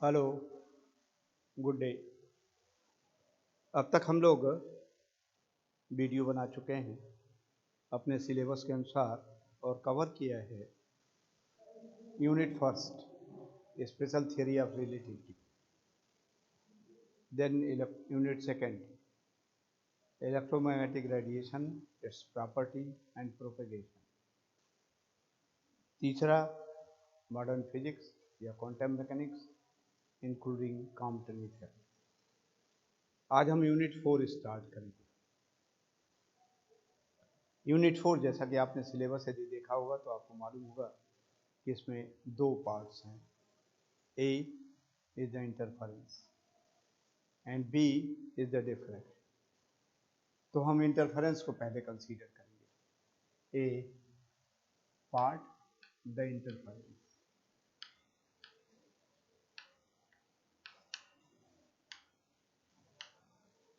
Hello, good day. अब तक हम लोग वीडियो बना चुके हैं अपने सिलेबस के अनुसार और कवर किया है unit first special theory of relativity, then unit second electromagnetic radiation, its property and propagation, तीसरा मॉडर्न फिजिक्स या quantum mechanics including competitive effect. आज हम यूनिट 4 स्टार्ट करेंगे। यूनिट 4 जैसा कि आपने सिलेबस यदि देखा होगा तो आपको मालूम होगा कि इसमें दो पार्ट्स हैं। A is the interference and B is the difference. तो हम इंटरफेरेंस को पहले कंसीडर करेंगे। A part the interference.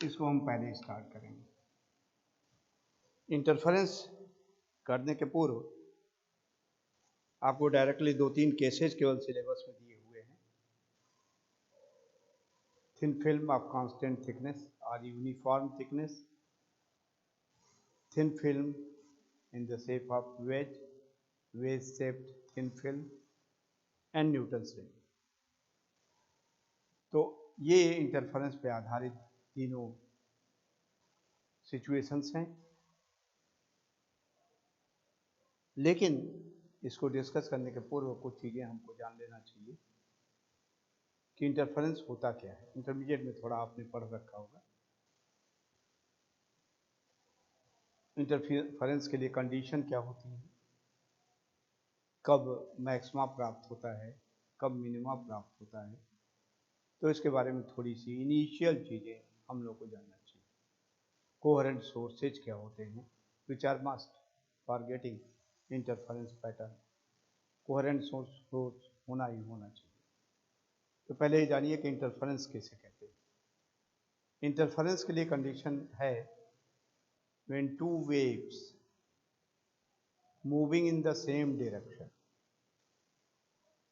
इसको हम पहले स्टार्ट करेंगे। इंटरफेरेंस करने के पूर्व आपको डायरेक्टली दो तीन केसेस केवल सिलेबस में दिए हुए हैं। Thin film of constant thickness और uniform thickness, thin film in the shape of wedge shaped thin film and Newton's ring। तो ये इंटरफेरेंस पे आधारित तीनों सिचुएशंस हैं, लेकिन इसको डिस्कस करने के पूर्व कुछ चीज़ें हमको जान लेना चाहिए कि इंटरफेरेंस होता क्या है। इंटरमीडिएट में थोड़ा आपने पढ़ रखा होगा। इंटरफेरेंस के लिए कंडीशन क्या होती है, कब मैक्सिमा प्राप्त होता है, कब मिनिमा प्राप्त होता है, तो इसके बारे में थोड़ी सी इनिशियल चीज़ें हम लोग को जानना चाहिए। कोहेरेंट सोर्सेज क्या होते हैं, which are must for getting interference pattern. Coherent source होना ही होना चाहिए। तो पहले ये जानिए कि इंटरफेरेंस किसे कहते हैं। इंटरफेरेंस के लिए कंडीशन है when two waves moving in the same direction,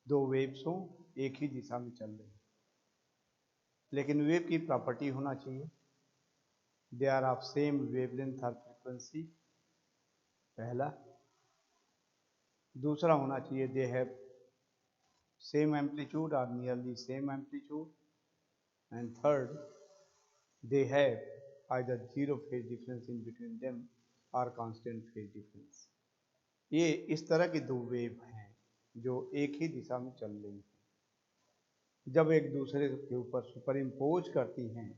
दो वेव्स हो एक ही दिशा में चल रही, लेकिन वेव की प्रॉपर्टी होना चाहिए they are of same wavelength और फ्रीक्वेंसी, पहला। दूसरा होना चाहिए दे हैव सेम एम्पलीट्यूड और nearly same amplitude, and third they have either zero phase difference in between them or constant phase difference। ये इस तरह की दो वेव हैं जो एक ही दिशा में चल रही हैं। जब एक दूसरे के ऊपर सुपर इम्पोज करती हैं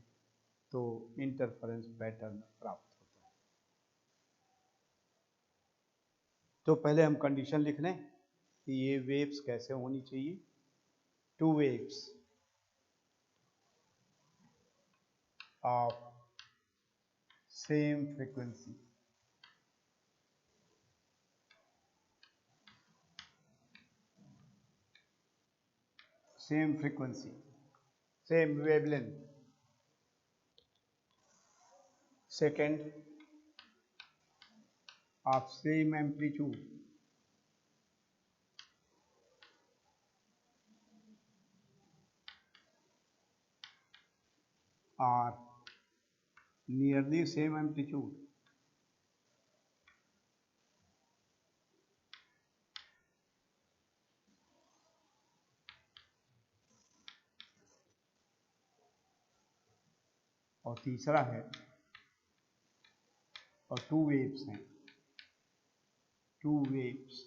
तो इंटरफेरेंस पैटर्न प्राप्त होता है। तो पहले हम कंडीशन लिख लें कि ये वेव्स कैसे होनी चाहिए। Two waves of same frequency, same frequency, same wavelength. Second, of same amplitude, और नियरली सेम एम्पलीट्यूड। और तीसरा है, और टू वेव्स हैं, two waves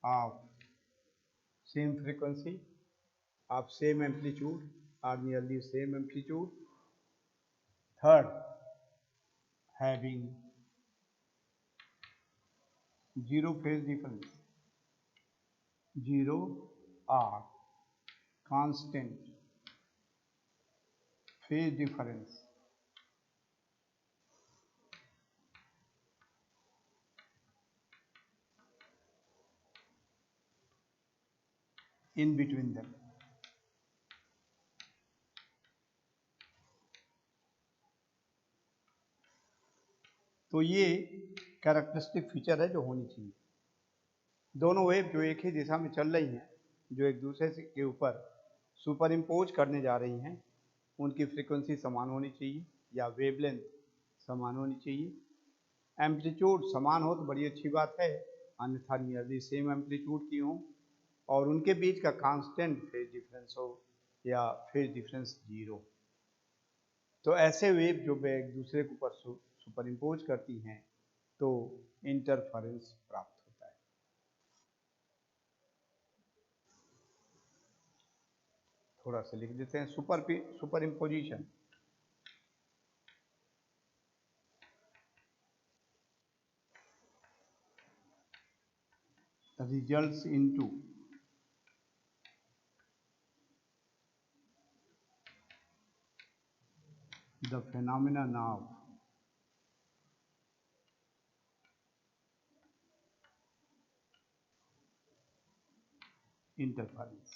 of same frequency, of same amplitude और nearly same amplitude. Third, having zero phase difference, zero और constant phase difference in between them। तो ये कैरेक्टरिस्टिक फीचर है जो होनी चाहिए। दोनों वेव जो एक ही दिशा में चल रही हैं जो एक दूसरे के ऊपर सुपर इम्पोज करने जा रही हैं उनकी फ्रीक्वेंसी समान होनी चाहिए या वेवलेंथ समान होनी चाहिए। एम्पलीट्यूड समान हो तो बड़ी अच्छी बात है, अन्यथा नियरली सेम एम्पलीट्यूड की हो और उनके बीच का कांस्टेंट फेज डिफरेंस हो या फेज डिफरेंस 0। तो ऐसे वेव जो एक दूसरे के ऊपर सुपर इम्पोज करती हैं तो इंटरफेरेंस प्राप्त होता है। थोड़ा सा लिख देते हैं, super imposition results into the phenomenon of interference।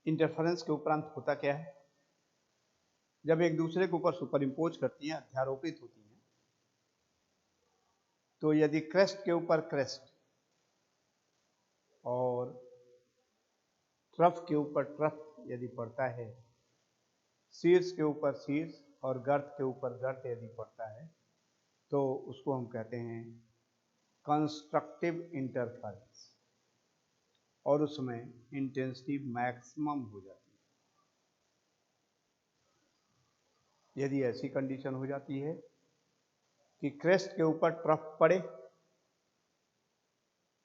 Interference के उपरांत होता क्या है, जब एक दूसरे के ऊपर सुपर इम्पोज करती हैं, अध्यारोपित होती हैं, तो यदि क्रेस्ट के ऊपर क्रेस्ट और ट्रफ के ऊपर ट्रफ यदि पड़ता है, शीर्ष के ऊपर शीर्ष और गर्त के ऊपर गर्त यदि पड़ता है, तो उसको हम कहते हैं कंस्ट्रक्टिव इंटरफेरेंस और उसमें इंटेंसिटी मैक्सिमम हो जाती है। यदि ऐसी कंडीशन हो जाती है कि क्रेस्ट के ऊपर ट्रफ पड़े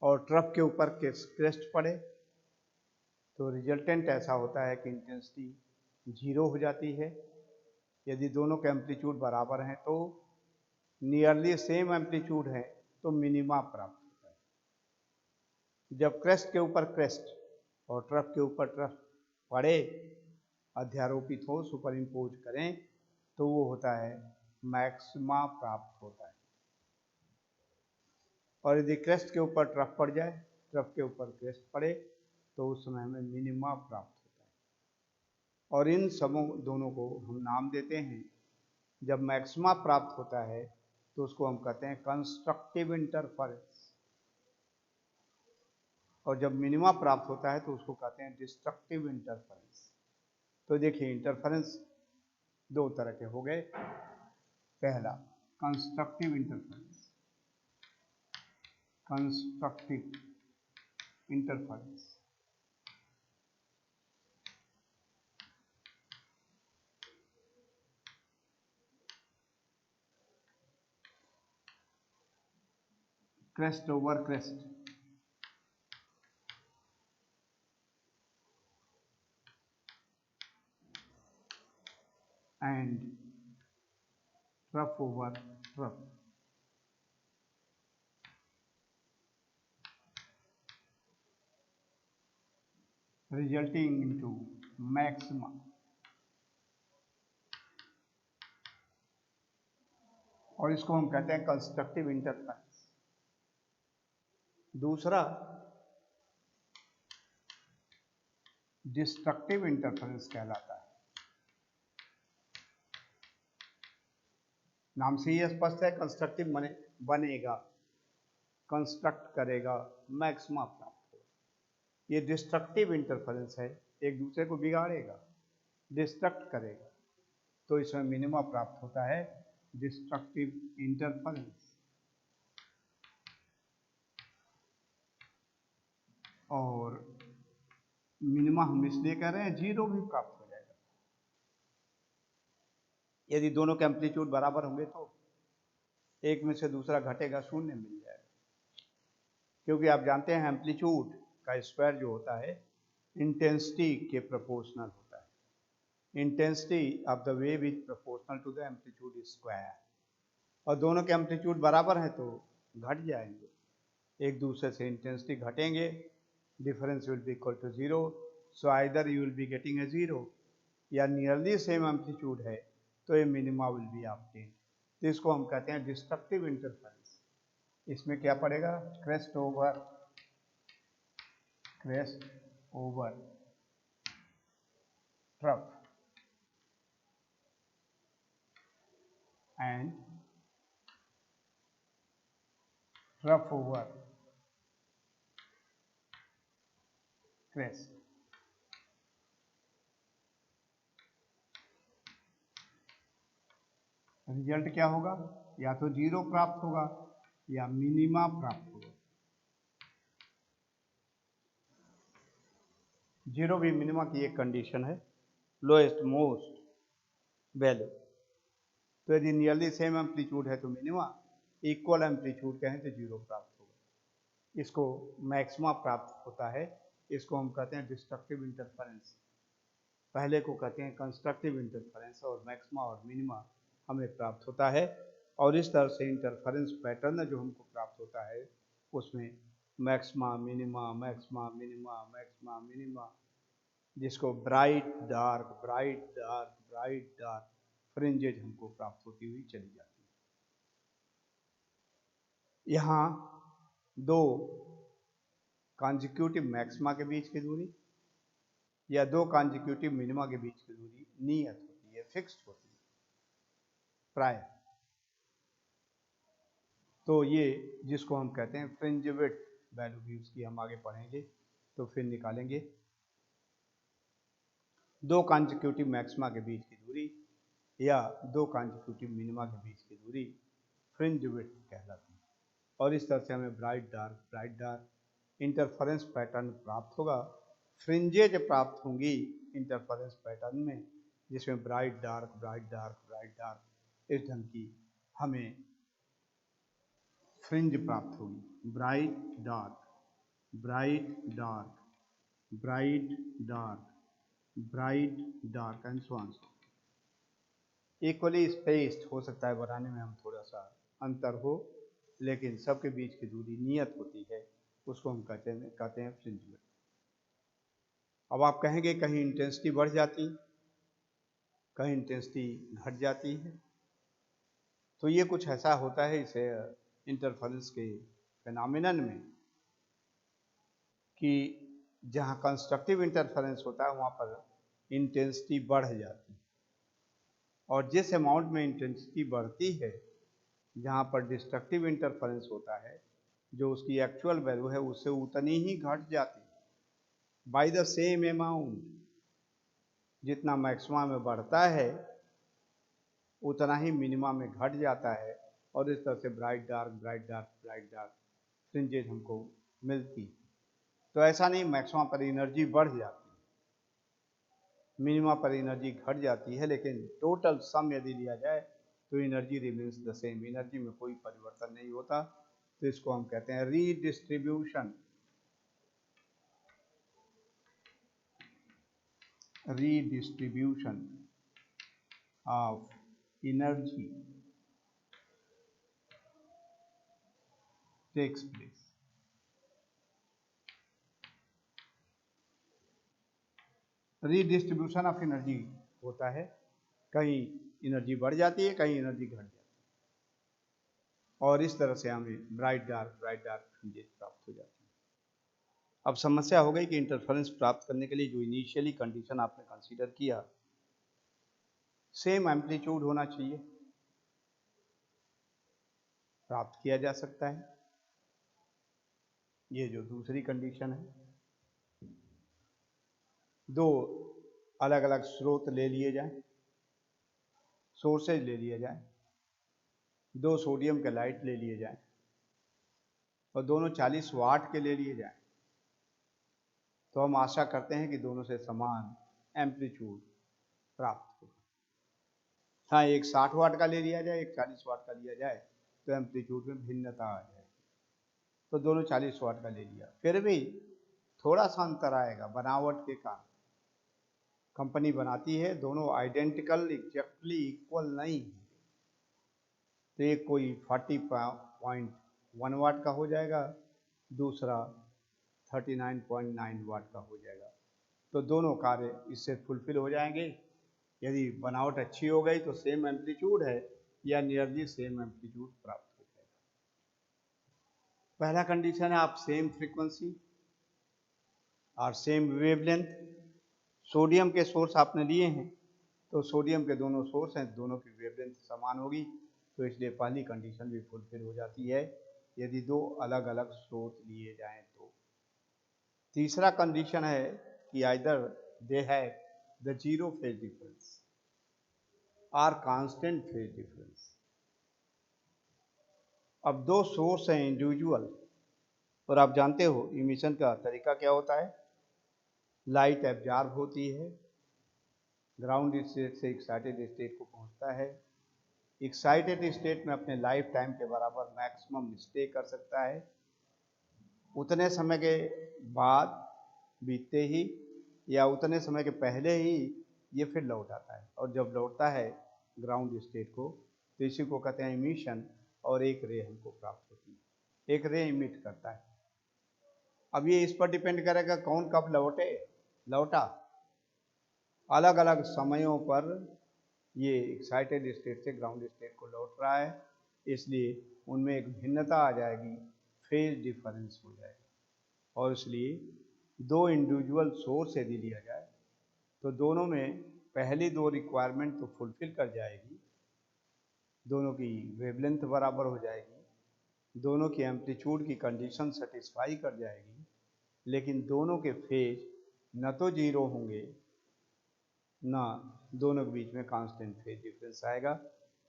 और ट्रफ के ऊपर क्रेस्ट पड़े, तो रिजल्टेंट ऐसा होता है कि इंटेंसिटी 0 हो जाती है। यदि दोनों के एम्पलीट्यूड बराबर हैं तो नियरली सेम एम्पलीट्यूड है तो मिनिमा प्राप्त होता है। जब क्रेस्ट के ऊपर क्रेस्ट और ट्रफ के ऊपर ट्रफ पड़े, अध्यारोपित हो, सुपर इम्पोज करें, तो वो होता है मैक्सिमा प्राप्त होता है। और यदि क्रेस्ट के ऊपर ट्रफ पड़ जाए, ट्रफ के ऊपर क्रेस्ट पड़े, तो उस समय हमें मिनिमा प्राप्त होता है। और इन सबों दोनों को हम नाम देते हैं। जब मैक्सिमा प्राप्त होता है तो उसको हम कहते हैं कंस्ट्रक्टिव इंटरफेरेंस, और जब मिनिमा प्राप्त होता है तो उसको कहते हैं डिस्ट्रक्टिव इंटरफेरेंस। तो देखिए, इंटरफेरेंस दो तरह के हो गए। पहला constructive interference, crest over crest, and trough over trough, resulting into maxima। और इसको हम कहते हैं कंस्ट्रक्टिव इंटरफेरेंस। दूसरा डिस्ट्रक्टिव इंटरफेरेंस कहलाता है। नाम से ही स्पष्ट है, कंस्ट्रक्टिव बनेगा, कंस्ट्रक्ट करेगा, मैक्सिमा प्राप्त होगा। ये डिस्ट्रक्टिव इंटरफेरेंस है, एक दूसरे को बिगाड़ेगा, डिस्ट्रक्ट करेगा, तो इसमें मिनिमा प्राप्त होता है, डिस्ट्रक्टिव इंटरफेरेंस। और मिनिमा हम इसलिए कह रहे हैं 0 भी प्राप्त हो जाएगा। यदि दोनों के एम्पलीट्यूड बराबर होंगे तो एक में से दूसरा घटेगा, 0 मिल जाएगा। क्योंकि आप जानते हैं एम्पलीट्यूड का स्क्वायर जो होता है इंटेंसिटी के प्रोपोर्शनल होता है। Intensity of the wave is proportional to the amplitude square, और दोनों के एम्पलीट्यूड बराबर हैं तो घट जाएंगे, एक दूसरे से intensity घटेंगे, difference will be equal to 0, so either you will be getting a 0 या नियरली सेम एम्पलीट्यूड है तो ये मिनिमा विल बी ऑब्टेन्ड। तो इसको हम कहते हैं डिस्ट्रक्टिव इंटरफेरेंस। इसमें क्या पड़ेगा, crest over trough, and rough over crest. Result क्या होगा? या तो जीरो प्राप्त होगा या मिनिमा प्राप्त होगा। जीरो भी मिनिमा की एक कंडीशन है, लोएस्ट मोस्ट वैल्यू। तो यदि नियरली सेम एम्पलीट्यूड है तो मिनिमा, इक्वल एम्पलीट्यूड कहें तो जीरो प्राप्त होगा। इसको मैक्सिमा प्राप्त होता है, इसको हम कहते हैं डिस्ट्रक्टिव इंटरफेरेंस। पहले को कहते हैं कंस्ट्रक्टिव इंटरफेरेंस, और मैक्सिमा और मिनिमा हमें प्राप्त होता है। और इस तरह से इंटरफेरेंस पैटर्न जो हमको प्राप्त होता है उसमें maxima minima, maxima minima, maxima minima, जिसको bright dark bright dark bright dark fringes हमको प्राप्त होती हुई चली जाती है। यहाँ दो कॉन्जिक्यूटिव मैक्सिमा के बीच की दूरी या दो कॉन्जिक्यूटिव मिनिमा के बीच की दूरी नियत होती है, फिक्स्ड होती है प्राय। तो ये जिसको हम कहते हैं फ्रिंज विड्थ वैल्यू भी उसकी हम आगे पढ़ेंगे तो फिर निकालेंगे। दो कॉन्जिक्यूटिव मैक्सिमा के बीच की दूरी या दो कॉन्जिक्यूटिव मिनिमा के बीच की दूरी फ्रिंज विड्थ कहलाती है। और इस तरह से हमें ब्राइट डार्क इंटरफेरेंस पैटर्न प्राप्त होगा। फ्रिंजेज प्राप्त होंगी इंटरफेरेंस पैटर्न में, जिसमें ब्राइट डार्क इस ढंग की हमें फ्रिंज प्राप्त होगी। Bright dark and so on. Equally spaced हो सकता है, बनाने में हम थोड़ा सा अंतर हो, लेकिन सबके बीच की दूरी नियत होती है, उसको हम कहते हैं फ्रिंज विड्थ। अब आप कहेंगे कहीं इंटेंसिटी बढ़ जाती, कहीं इंटेंसिटी घट जाती है। तो ये कुछ ऐसा होता है इसे इंटरफेरेंस के फिनोमिनन में कि जहाँ कंस्ट्रक्टिव इंटरफेरेंस होता है वहाँ पर इंटेंसिटी बढ़ जाती है, और जिस अमाउंट में इंटेंसिटी बढ़ती है जहाँ पर डिस्ट्रक्टिव इंटरफेरेंस होता है, जो उसकी एक्चुअल वैल्यू है उससे उतनी ही घट जाती है बाय द सेम अमाउंट। जितना मैक्सिमा में बढ़ता है उतना ही मिनिमा में घट जाता है, और इस तरह से ब्राइट डार्क फ्रिंजेज हमको मिलती। तो ऐसा नहीं मैक्सिमा पर एनर्जी बढ़ जाती, मिनिमा पर एनर्जी घट जाती है, लेकिन टोटल सम यदि लिया जाए तो energy remains the same, energy में कोई परिवर्तन नहीं होता। तो इसको हम कहते हैं redistribution of energy takes place. Redistribution of energy होता है, कहीं एनर्जी बढ़ जाती है, कहीं एनर्जी घट जाती है, और इस तरह से हमें ब्राइट डार्क फ्रिंजेज प्राप्त हो जाती है। अब समस्या हो गई कि इंटरफेरेंस प्राप्त करने के लिए जो इनिशियली कंडीशन आपने कंसीडर किया, सेम एम्पलीट्यूड होना चाहिए, प्राप्त किया जा सकता है। ये जो दूसरी कंडीशन है, दो अलग अलग स्रोत ले लिए जाएं, सोर्सेज ले लिए जाएं, दो सोडियम के लाइट ले लिए जाएं और दोनों 40 वाट के ले लिए जाएं, तो हम आशा करते हैं कि दोनों से समान एम्पलीट्यूड प्राप्त होगा। हाँ, एक 60 वाट का ले लिया जाए, एक 40 वाट का लिया जाए तो एम्पलीट्यूड में भिन्नता आ जाएगी। तो दोनों 40 वाट का ले लिया, फिर भी थोड़ा सा अंतर आएगा बनावट के कारण। कंपनी बनाती है, दोनों आइडेंटिकल एग्जैक्टली इक्वल नहीं है, तो एक कोई 40.1 वाट का हो जाएगा, दूसरा 39.9 वाट का हो जाएगा। तो दोनों कार्य इससे फुलफिल हो जाएंगे। यदि बनावट अच्छी हो गई तो सेम एम्पलीट्यूड है या नियरली सेम एम्पलीट्यूड प्राप्त हो जाएगा। पहला कंडीशन है आप सेम फ्रीक्वेंसी और सेम वेवलेंथ, सोडियम के सोर्स आपने लिए हैं तो सोडियम के दोनों सोर्स हैं, दोनों की वेवलेंथ समान होगी, तो इसलिए पहली कंडीशन भी फुलफिल हो जाती है यदि दो अलग अलग सोर्स लिए जाएं तो। तीसरा कंडीशन है कि either they have the zero phase difference और कांस्टेंट फेज डिफरेंस। अब दो सोर्स हैं इंडिविजुअल, और आप जानते हो इमिशन का तरीका क्या होता है, लाइट एब्जॉर्ब होती है, ग्राउंड स्टेट से एक्साइटेड स्टेट को पहुंचता है, एक्साइटेड स्टेट में अपने लाइफ टाइम के बराबर मैक्सिमम स्टे कर सकता है, उतने समय के बाद बीतते ही या उतने समय के पहले ही ये फिर लौट आता है, और जब लौटता है ग्राउंड स्टेट को तो इसी को कहते हैं इमिशन, और एक रे हमको प्राप्त होती है, एक रे इमिट करता है। अब ये इस पर डिपेंड करेगा कौन कब लौटा। अलग अलग समयों पर ये एक्साइटेड स्टेट से ग्राउंड स्टेट को लौट रहा है, इसलिए उनमें एक भिन्नता आ जाएगी, फेज डिफरेंस हो जाएगा। और इसलिए दो इंडिविजुअल सोर्स यदि लिया जाए तो दोनों में पहली दो रिक्वायरमेंट तो फुलफिल कर जाएगी, दोनों की वेवलेंथ बराबर हो जाएगी, दोनों की एम्पलीट्यूड की कंडीशन सेटिस्फाई कर जाएगी, लेकिन दोनों के फेज न तो जीरो होंगे ना दोनों के बीच में कांस्टेंट फेज डिफरेंस आएगा,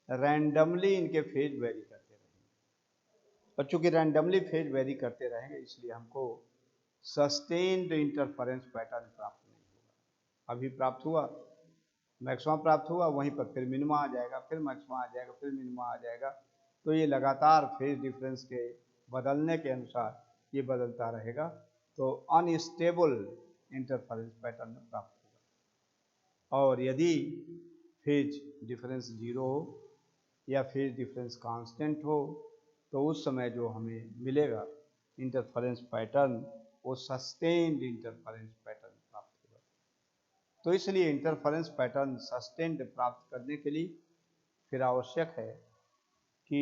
रैंडमली इनके फेज वेरी करते रहेंगे। और चूंकि रैंडमली फेज वेरी करते रहेंगे इसलिए हमको सस्टेन्ड इंटरफेरेंस पैटर्न प्राप्त नहीं होगा। अभी प्राप्त हुआ, मैक्सिमा प्राप्त हुआ, वहीं पर फिर मिनिमा आ जाएगा, फिर मैक्सिमा आ जाएगा, फिर मिनिमा आ जाएगा, तो ये लगातार फेज डिफरेंस के बदलने के अनुसार ये बदलता रहेगा, तो अनस्टेबल इंटरफेरेंस पैटर्न प्राप्त होगा। और यदि फेज डिफरेंस जीरो हो या फेज डिफरेंस कांस्टेंट हो तो उस समय जो हमें मिलेगा इंटरफेरेंस पैटर्न वो सस्टेन्ड इंटरफेरेंस पैटर्न प्राप्त होगा। तो इसलिए इंटरफेरेंस पैटर्न सस्टेन्ड प्राप्त करने के लिए फिर आवश्यक है कि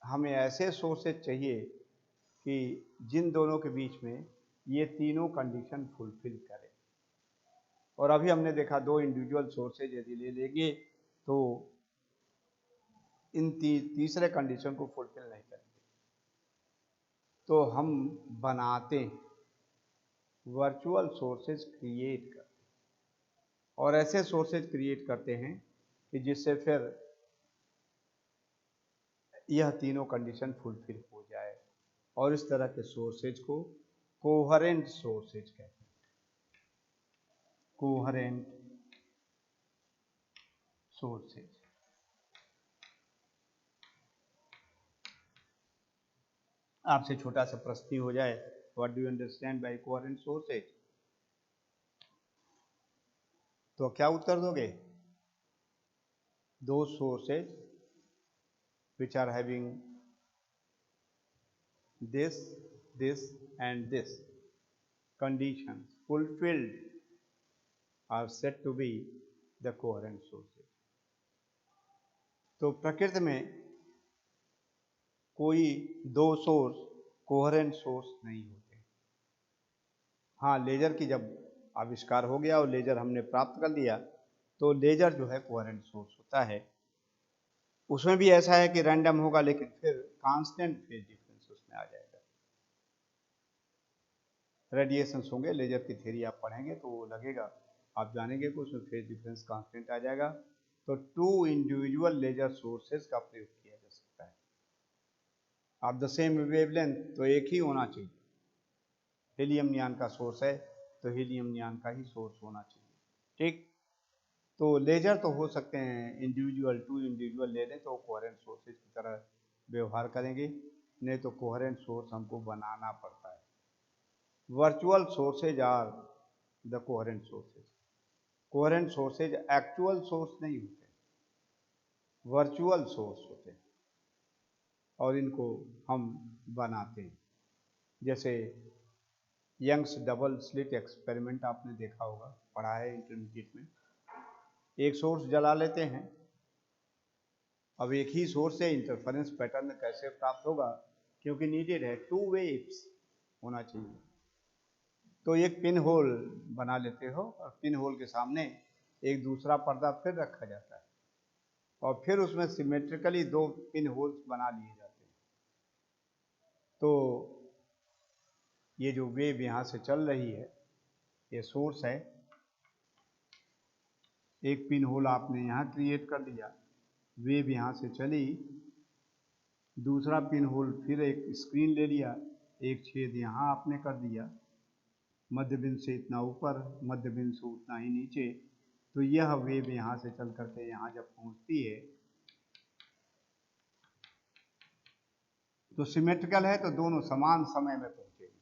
हमें ऐसे सोर्सेज चाहिए कि जिन दोनों के बीच में ये तीनों कंडीशन फुलफिल करें। और अभी हमने देखा दो इंडिविजुअल सोर्सेज यदि ले लेंगे तो इन तीसरे कंडीशन को फुलफिल नहीं करेंगे, तो हम बनाते हैं वर्चुअल सोर्सेज क्रिएट करते हैं, और ऐसे सोर्सेज क्रिएट करते हैं कि जिससे फिर यह तीनों कंडीशन फुलफिल हो जाए, और इस तरह के सोर्सेज को कोहेरेंट सोर्सेज कहते हैं। Coherent sources. आपसे छोटा सा प्रश्न ही हो जाए, what do you understand by coherent sources, तो क्या उत्तर दोगे? दो sources which are having this and this conditions fulfilled are said to be the coherent sources। तो प्रकृति में कोई दो सोर्स कोहेरेंट सोर्स नहीं होते। हाँ, लेजर की जब आविष्कार हो गया और लेजर हमने प्राप्त कर लिया तो लेजर जो है कोहेरेंट सोर्स होता है। उसमें भी ऐसा है कि रैंडम होगा लेकिन फिर कांस्टेंट फेज डिफरेंस उसमें आ जाएगा। रेडिएशंस होंगे, लेजर की थ्योरी आप पढ़ेंगे तो वो लगेगा, आप जानेंगे कि उसमें फेज डिफरेंस कांस्टेंट आ जाएगा। तो टू इंडिविजुअल लेजर सोर्सेज का प्रयोग किया जा सकता है। आप द सेम वेवलेंथ तो एक ही होना चाहिए, हीलियम नियॉन का सोर्स है तो हीलियम नियॉन का ही सोर्स होना चाहिए, ठीक। तो लेजर तो हो सकते हैं इंडिविजुअल, टू इंडिविजुअल ले लें तो कोहेरेंट सोर्सेज की तरह व्यवहार करेंगे, नहीं तो कोहेरेंट सोर्स हमको बनाना पड़ता है। Virtual sources are the coherent sources. Coherent sources actual source नहीं होते, वर्चुअल सोर्स होते हैं, और इनको हम बनाते हैं। जैसे यंग्स डबल स्लिट एक्सपेरिमेंट आपने देखा होगा, पढ़ा है इंटरमीडिएट में। एक सोर्स जला लेते हैं, अब एक ही सोर्स से इंटरफेरेंस पैटर्न कैसे प्राप्त होगा, क्योंकि नीडेड है, टू वेव्स होना चाहिए। तो एक पिन होल बना लेते हो और पिन होल के सामने एक दूसरा पर्दा फिर रखा जाता है और फिर उसमें सिमेट्रिकली 2 पिन होल्स बना लिए जाते हैं। तो ये जो वेव यहाँ से चल रही है, ये सोर्स है, एक पिन होल आपने यहाँ क्रिएट कर दिया, वेव यहाँ से चली, दूसरा पिन होल फिर एक स्क्रीन ले लिया, एक छेद यहाँ आपने कर दिया, मध्य बिंदु से इतना ऊपर, मध्य बिंदु से उतना ही नीचे। तो यह वेव यहाँ से चल करके यहाँ जब पहुँचती है तो सिमेट्रिकल है, तो दोनों समान समय में पहुँचेगी,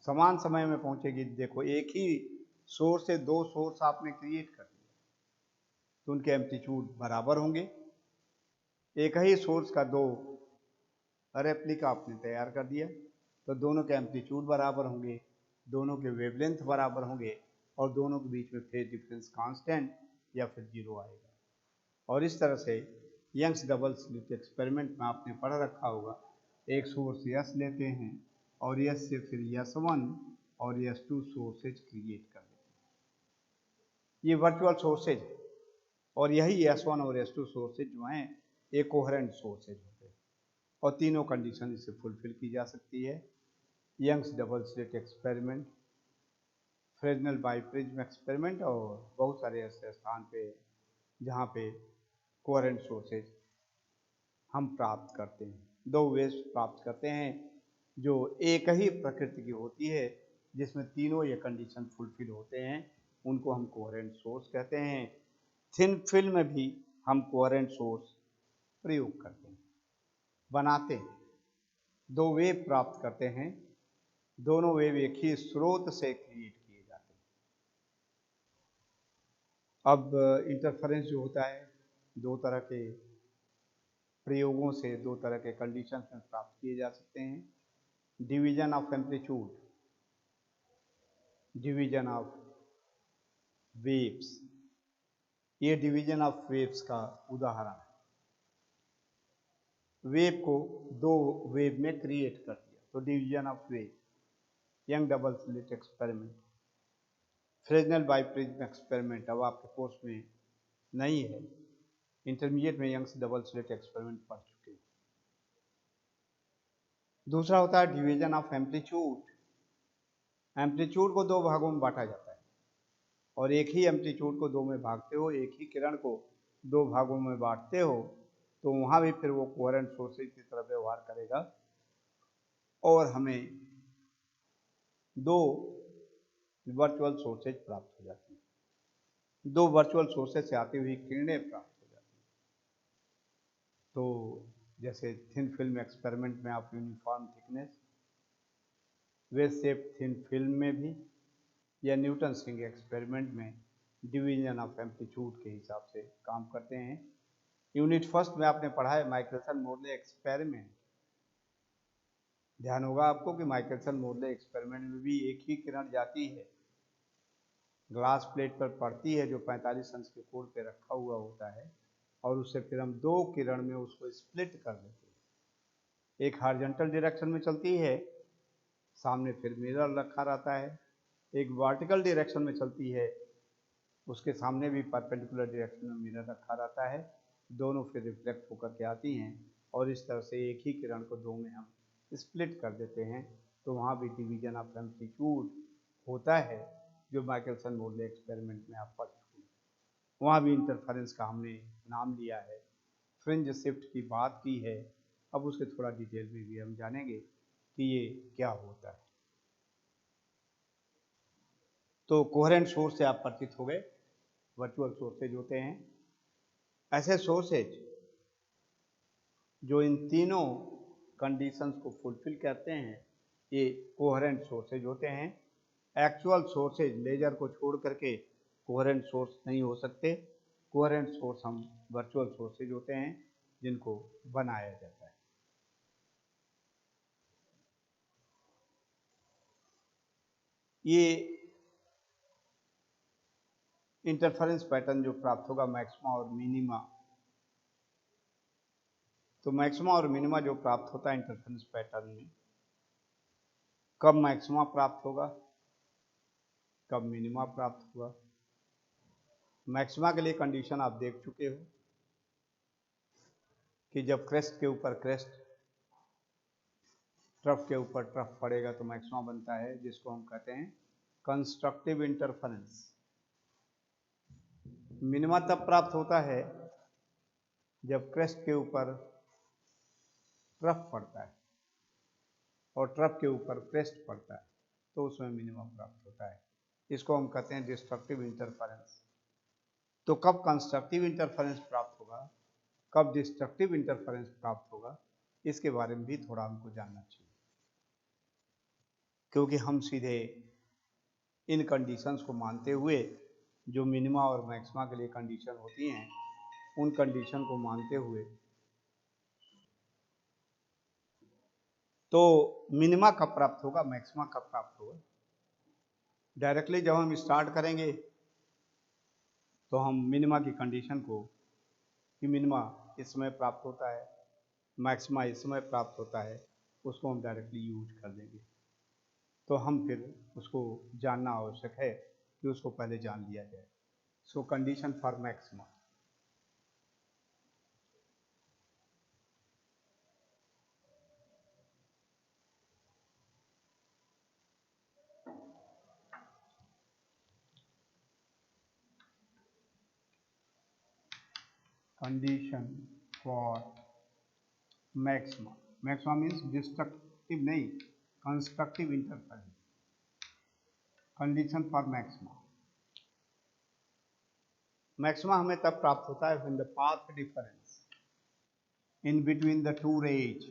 समान समय में पहुँचेगी। देखो एक ही सोर्स से 2 सोर्स आपने क्रिएट कर दिया तो उनके एम्पलीट्यूड बराबर होंगे। एक ही सोर्स का 2 रेप्लिका आपने तैयार कर दिया तो दोनों के एम्पलीट्यूड बराबर होंगे, दोनों के वेवलेंथ बराबर होंगे और दोनों के बीच में फेज डिफरेंस कांस्टेंट या फिर 0 आएगा। और इस तरह से यंग्स डबल स्लिट एक्सपेरिमेंट में आपने पढ़ रखा होगा, एक सोर्स यस लेते हैं और यस से फिर यस1 और यस2 सोर्सेज क्रिएट कर देते हैं। ये वर्चुअल सोर्सेज है और यही यस1 और यस2 सोर्सेज जो हैं एक कोहेरेंट सोर्सेज होते हैं और तीनों कंडीशन इससे फुलफिल की जा सकती है। Young's double slit experiment, Fresnel biprism experiment और बहुत सारे ऐसे स्थान पे जहाँ पे कोहेरेंट सोर्सेज हम प्राप्त करते हैं, 2 वेव्स प्राप्त करते हैं जो एक ही प्रकृति की होती है, जिसमें तीनों ये कंडीशन फुलफिल होते हैं, उनको हम कोहेरेंट सोर्स कहते हैं। थिन फिल्म में भी हम कोहेरेंट सोर्स प्रयोग करते हैं, बनाते हैं, 2 वेव प्राप्त करते हैं, दोनों वेव एक ही स्रोत से क्रिएट किए जाते हैं। अब इंटरफेरेंस जो होता है 2 तरह के प्रयोगों से 2 तरह के कंडीशन में प्राप्त किए जा सकते हैं। Division of amplitude, division of waves, ये डिवीजन ऑफ वेव्स का उदाहरण है। वेव को 2 वेव में क्रिएट कर दिया तो division of wave, Young double slit experiment, Fresnel biprism experiment अब आपके कोर्स में नहीं है, इंटरमीडिएट में यंग्स डबल स्लिट एक्सपेरिमेंट पढ़ चुके हैं। दूसरा होता है डिवीजन ऑफ एम्पलीट्यूड। एम्पलीट्यूड को 2 भागों में बांटा जाता है और एक ही एम्पलीट्यूड को 2 में भागते हो, एक ही किरण को 2 भागों में बांटते हो तो वहाँ भी फिर वो कोहेरेंट सोर्सेज की तरह व्यवहार करेगा और हमें 2 वर्चुअल सोर्सेज प्राप्त हो जाती है, 2 वर्चुअल सोर्सेज से आती हुई किरणें प्राप्त हो जाती हैं। तो जैसे थिन फिल्म एक्सपेरिमेंट में आप uniform thickness, wave shape thin film में भी, या न्यूटन रिंग एक्सपेरिमेंट में डिवीजन ऑफ एम्पलीट्यूड के हिसाब से काम करते हैं। यूनिट फर्स्ट में आपने पढ़ा है माइकलसन मोरले एक्सपेरिमेंट। ध्यान होगा आपको कि माइकलसन मोरले एक्सपेरिमेंट में भी एक ही किरण जाती है, ग्लास प्लेट पर पड़ती है जो 45 अंश के कोण पे रखा हुआ होता है और उससे फिर हम 2 किरण में उसको स्प्लिट कर देते हैं। एक हॉरिजॉन्टल डायरेक्शन में चलती है, सामने फिर मिरर रखा रहता है, एक वर्टिकल डायरेक्शन में चलती है, उसके सामने भी परपेंडिकुलर डायरेक्शन में मिरर रखा रहता है, दोनों फिर रिफ्लेक्ट होकर के आती हैं और इस तरह से एक ही किरण को 2 में हम स्प्लिट कर देते हैं। तो वहाँ भी डिवीजन ऑफ एम्पलीट्यूड होता है जो माइकलसन मोरले एक्सपेरिमेंट में आप पढ़ चुके हैं। वहाँ भी इंटरफेरेंस का हमने नाम लिया है, फ्रिंज शिफ्ट की बात की है। अब उसके थोड़ा डिटेल में भी हम जानेंगे कि ये क्या होता है। तो कोहेरेंट सोर्स से आप परिचित हो गए, वर्चुअल सोर्सेज होते हैं ऐसे सोर्सेज जो इन तीनों कंडीशंस को फुलफिल करते हैं, ये कोहेरेंट सोर्सेज होते हैं। एक्चुअल सोर्सेज लेजर को छोड़ करके कोहेरेंट सोर्स नहीं हो सकते। कोहेरेंट सोर्स हम वर्चुअल सोर्सेज होते हैं जिनको बनाया जाता है। ये इंटरफेरेंस पैटर्न जो प्राप्त होगा मैक्सिमा और मिनिमा, तो मैक्सिमा और मिनिमा जो प्राप्त होता है इंटरफेरेंस पैटर्न में, कब मैक्सिमा प्राप्त होगा, कब मिनिमा प्राप्त होगा, मैक्सिमा के लिए कंडीशन आप देख चुके हो कि जब क्रेस्ट के ऊपर क्रेस्ट, ट्रफ के ऊपर ट्रफ पड़ेगा तो मैक्सिमा बनता है, जिसको हम कहते हैं कंस्ट्रक्टिव इंटरफेरेंस। मिनिमा तब प्राप्त होता है जब क्रेस्ट के ऊपर ट्रफ पड़ता है और ट्रफ के ऊपर क्रेस्ट पड़ता है, तो उसमें मिनिमा प्राप्त होता है। इसको हम कहते हैं डिस्ट्रक्टिव इंटरफेरेंस। तो कब कंस्ट्रक्टिव इंटरफेरेंस प्राप्त होगा, कब डिस्ट्रक्टिव इंटरफेरेंस प्राप्त होगा, इसके बारे में भी थोड़ा हमको जानना चाहिए, क्योंकि हम सीधे इन कंडीशंस को मानते हुए, जो मिनिमा और मैक्सिमा के लिए कंडीशन होती हैं, उन कंडीशन को मानते हुए तो मिनिमा कब प्राप्त होगा, मैक्सिमा कब प्राप्त होगा, डायरेक्टली जब हम स्टार्ट करेंगे तो हम मिनिमा की कंडीशन को, कि मिनिमा इस समय प्राप्त होता है, मैक्सिमा इस समय प्राप्त होता है, उसको हम डायरेक्टली यूज कर देंगे। तो हम फिर उसको जानना आवश्यक है कि उसको पहले जान लिया जाए। So condition for maxima, condition for maxima, maxima means destructive नहीं, constructive interference. Condition for maxima, maxima हमें तब प्राप्त होता है when the path difference in between the two rays,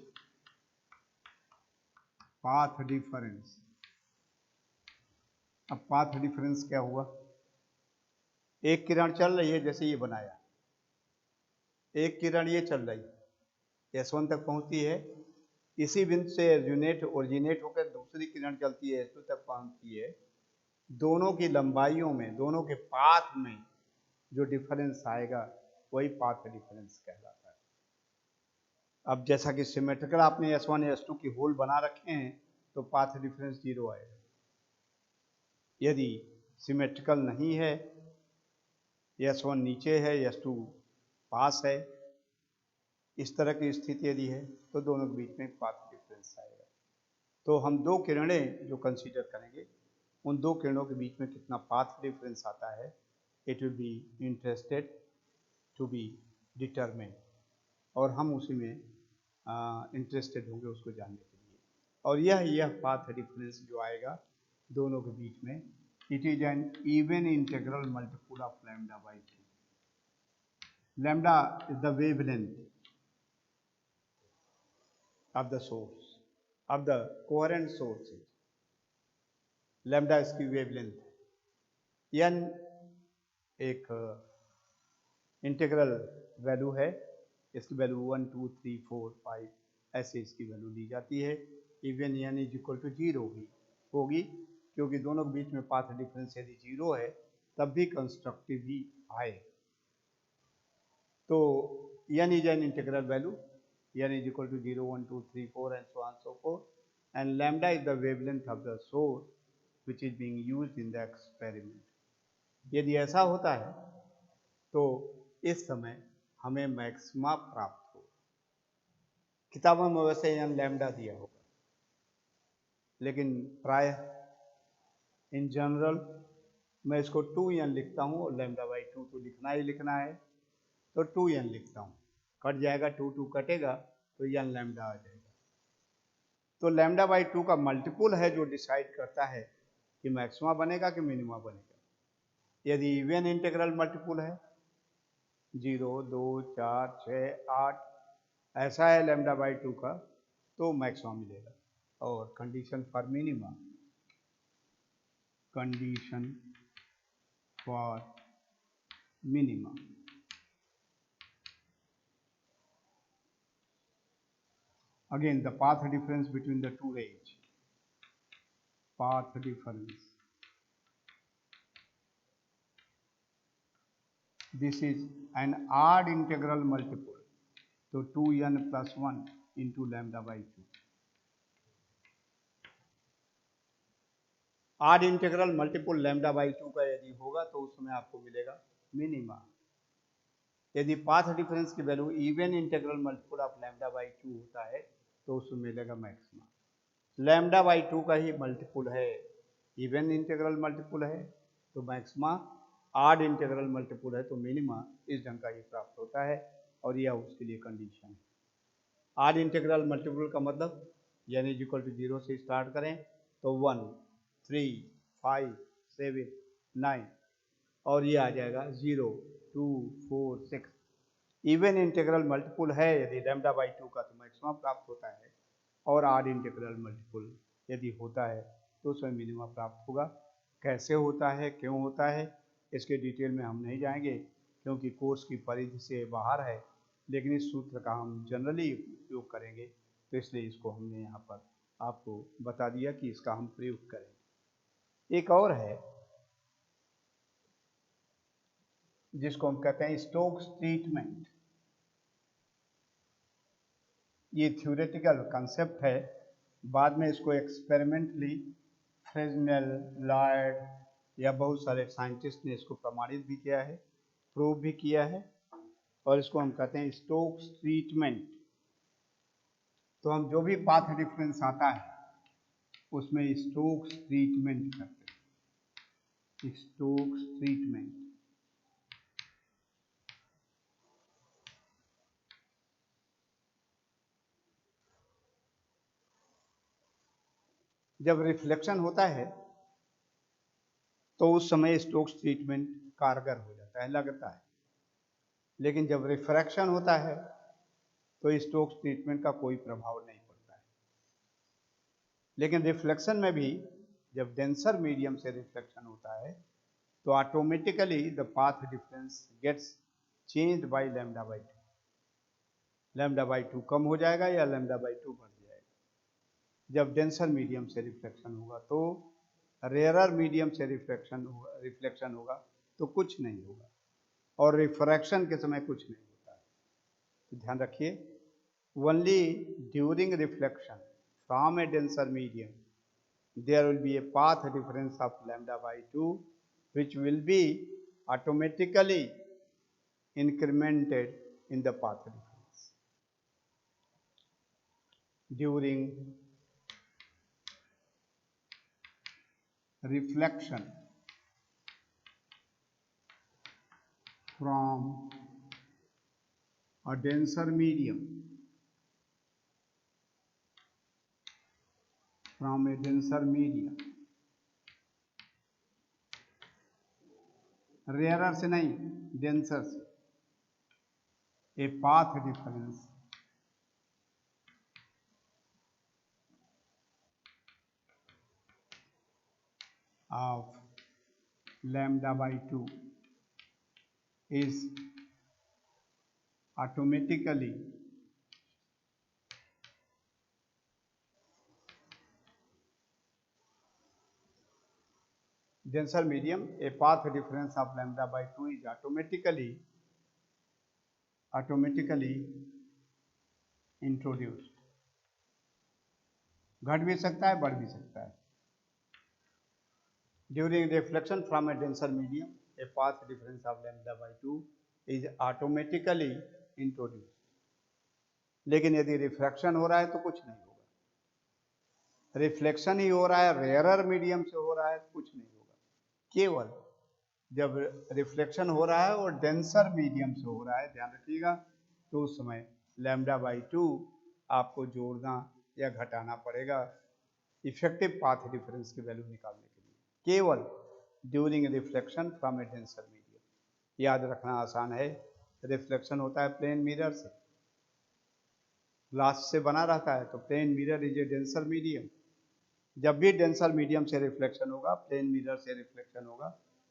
path difference. अब पाथ डिफरेंस क्या हुआ, एक किरण चल रही है, जैसे ये बनाया, एक किरण ये चल रही है, S1 तक पहुंचती है, इसी बिंदु से ओरिजिनेट होकर दूसरी किरण चलती है, S2 तक पहुंचती है। दोनों की लंबाइयों में, दोनों के पाथ में जो डिफरेंस आएगा वही पाथ डिफरेंस कहलाता है। अब जैसा कि सिमेट्रिकल आपने S1 S2 की होल बना रखे हैं तो पाथ डिफरेंस 0 आएगा। यदि सिमेट्रिकल नहीं है, S1 नीचे है, S2 पास है, इस तरह की स्थिति यदि है तो दोनों के बीच में पाथ डिफरेंस आएगा। तो हम दो किरणें जो कंसीडर करेंगे, उन दो किरणों के बीच में कितना पाथ डिफरेंस आता है, it will be interested to be determine, और हम उसी में इंटरेस्टेड होंगे उसको जानने के लिए। और यह पाथ डिफरेंस जो आएगा दोनों के बीच में, it is an even integral multiple of lambda by 2। Lambda is the wavelength of the source, of the coherent sources, lambda इसकी वेवलेंथ, n एक इंटीग्रल वैल्यू है, इसकी वैल्यू 1 2 3 4 5 ऐसे इसकी वैल्यू ली जाती है। Even n is equal to 0 भी होगी, क्योंकि दोनों के बीच में पाथ डिफरेंस यदि 0 है तब भी कंस्ट्रक्टिव ही आए। तो n is an integral value, n is equal to 0 1 2 3 4 and so on so forth, and lambda is the wavelength of the source which is being used in the experiment। यदि ऐसा होता है तो इस समय हमें मैक्सिमा प्राप्त हो। किताबों में वैसे n लैम्डा दिया होगा, लेकिन प्राय इन जनरल मैं इसको 2n लिखता हूँ, और लैम्डा बाई 2 तो लिखना ही लिखना है, तो 2n लिखता हूँ। कट जाएगा, 2 2 कटेगा तो n लैम्डा आ जाएगा। तो लैम्डा बाई 2 का मल्टीपुल है जो डिसाइड करता है कि मैक्सिमा बनेगा कि मिनिमा बनेगा। यदि इवन इंटीग्रल मल्टीपुल है, 0 2 4 6 8 ऐसा है लैम्डा बाई 2 का, तो मैक्सिमा मिलेगा। और condition for minima, condition for minima, again the path difference between the two rays, path difference, this is an odd integral multiple, so 2n plus 1 into lambda by 2, odd integral multiple lambda by 2 का यदि होगा तो उस समय आपको मिलेगा minima. यदि path difference की value even integral multiple of lambda by 2 होता है तो उसमें मिलेगा मैक्सिमा। लैम्डा बाई 2 का ही मल्टीपल है, इवन इंटीग्रल मल्टीपल है तो मैक्सिमा, ऑड इंटीग्रल मल्टीपल है तो मिनिमा। इस ढंग का ये प्राप्त होता है और यह उसके लिए कंडीशन है। ऑड इंटीग्रल मल्टीपल का मतलब n इक्वल टू 0 से स्टार्ट करें तो 1, 3, 5, 7, 9 और ये आ जाएगा 0, 2, 4, 6। इवन इंटीग्रल मल्टीपल है यदि लैम्डा बाई 2 का तो मैक्सिमा प्राप्त होता है, और ऑड इंटीग्रल मल्टीपल यदि होता है तो उसमें मिनिमा प्राप्त होगा। कैसे होता है, क्यों होता है, इसके डिटेल में हम नहीं जाएंगे क्योंकि कोर्स की परिधि से बाहर है, लेकिन इस सूत्र का हम जनरली उपयोग करेंगे तो इसलिए इसको हमने यहाँ पर आपको बता दिया कि इसका हम प्रयोग करेंगे। एक और है जिसको हम कहते हैं स्टोक्स ट्रीटमेंट। ये थ्योरेटिकल कंसेप्ट है, बाद में इसको एक्सपेरिमेंटली फ्रेस्नेल, लॉयड या बहुत सारे साइंटिस्ट ने इसको प्रमाणित भी किया है, प्रूव भी किया है, और इसको हम कहते हैं स्टोक्स ट्रीटमेंट। तो हम जो भी पाथ डिफरेंस आता है उसमें स्टोक्स ट्रीटमेंट करते हैं, स्टोक्स ट्रीटमेंट। जब रिफ्लेक्शन होता है तो उस समय स्टोक्स ट्रीटमेंट कारगर हो जाता है, लगता है, लेकिन जब रिफ्रैक्शन होता है तो स्टोक्स ट्रीटमेंट का कोई प्रभाव नहीं पड़ता है। लेकिन रिफ्लेक्शन में भी जब डेंसर मीडियम से रिफ्लेक्शन होता है तो automatically the path difference gets changed by lambda by 2। Lambda by 2 कम हो जाएगा या लैम्डा बाई 2 बढ़ जाएगा। जब डेंसर मीडियम से रिफ्लेक्शन होगा तो रेयरर मीडियम से रिफ्लेक्शन होगा तो कुछ नहीं होगा, और रिफ्रैक्शन के समय कुछ नहीं होता है। तो ध्यान रखिए, only during reflection from A denser medium there will be a path difference of lambda by 2 which will be automatically incremented in the path difference during reflection from a denser medium, from a denser medium, rarer से नहीं, denser से, a path difference of lambda by 2 is automatically denser medium, a path difference of lambda by 2 is automatically introduced। घट भी सकता है, बढ़ भी सकता है। During reflection from a denser medium, a path difference of lambda by 2 is automatically introduced। लेकिन यदि रिफ्रैक्शन हो रहा है तो कुछ नहीं होगा। रिफ्लेक्शन ही हो रहा है, रेयरर मीडियम से हो रहा है, कुछ नहीं होगा। केवल जब रिफ्लेक्शन हो रहा है और डेंसर मीडियम से हो रहा है, ध्यान रखिएगा, तो उस समय लैम्डा बाई 2 आपको जोड़ना या घटाना पड़ेगा इफेक्टिव पाथ डिफरेंस की वैल्यू निकालने के लिए, केवल during reflection from A denser medium. याद रखना आसान है, रिफ्लेक्शन होता है प्लेन मिरर से, ग्लास से बना रहता है, तो plane mirror is a denser medium. जब भी डेंसर मीडियम से रिफ्लेक्शन होगा, प्लेन मिरर से रिफ्लेक्शन होगा,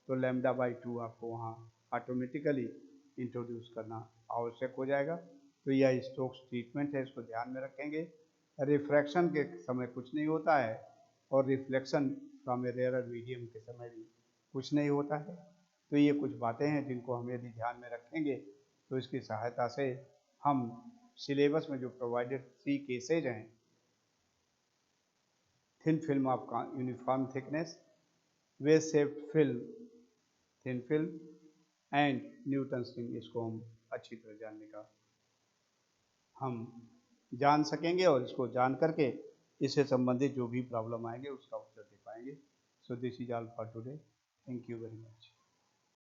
तो लैम्डा बाई 2 आपको वहाँ ऑटोमेटिकली इंट्रोड्यूस करना आवश्यक हो जाएगा। तो यह स्टोक्स ट्रीटमेंट है, इसको ध्यान में रखेंगे। रिफ्रैक्शन के समय कुछ नहीं होता है और reflection from A rarer medium के समय भी कुछ नहीं होता है। तो ये कुछ बातें हैं जिनको हम यदि ध्यान में रखेंगे तो इसकी सहायता से हम सिलेबस में जो प्रोवाइडेड 3 केसेज हैं, thin film of uniform thickness, wedge shaped film, thin film and Newton's ring, इसको हम अच्छी तरह जानने का हम जान सकेंगे और इसको जान करके इससे संबंधित जो भी प्रॉब्लम आएंगे उसका उत्तर दे पाएंगे। So this is all for today. Thank you very much.